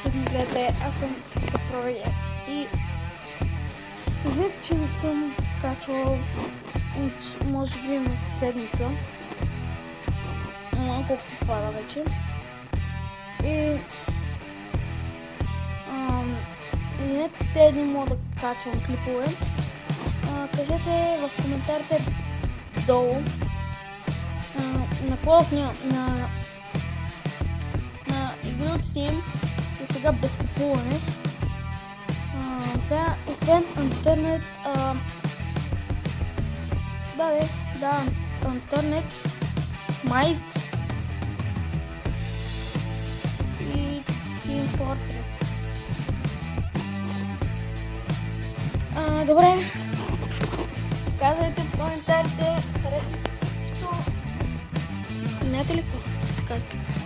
Как ми гледате, аз съм Проверя. И излезе, че не съм качвал от може би на седмица. Колко се пада вече. И не те не мога да качвам клипове. Кажете в коментарите долу на какво да снимам на игри от Steam и сега без купуване. Сега освен интернет, интернет, Smite и Team Fortress. Добре, казвайте в коментарите харесвате, знаете ли какво се казва?